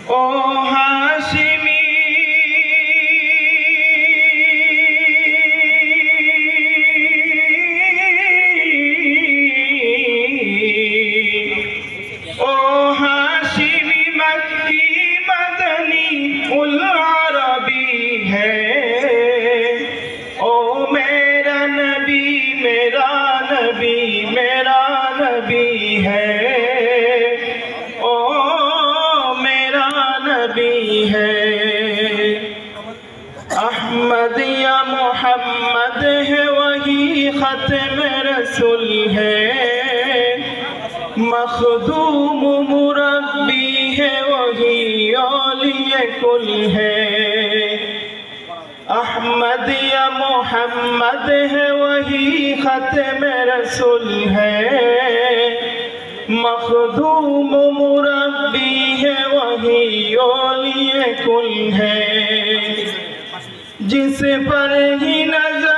ओ हाशिमी ओ हाशिमी मक्की मदनी उल अरबी है। ओ मेरा नबी मेरा नबी मेरा नबी है। ओ मेरा नबी है। अहमद या मोहम्मद है वही खत्म रसूल है। मखदूम मुरब्बी है वही औलिए कुल है। अहमद या मोहम्मद है वही खत्म रसूल है। मखदूम मुरब्बी है वही औलिए कुल है। जिस पर ही नजर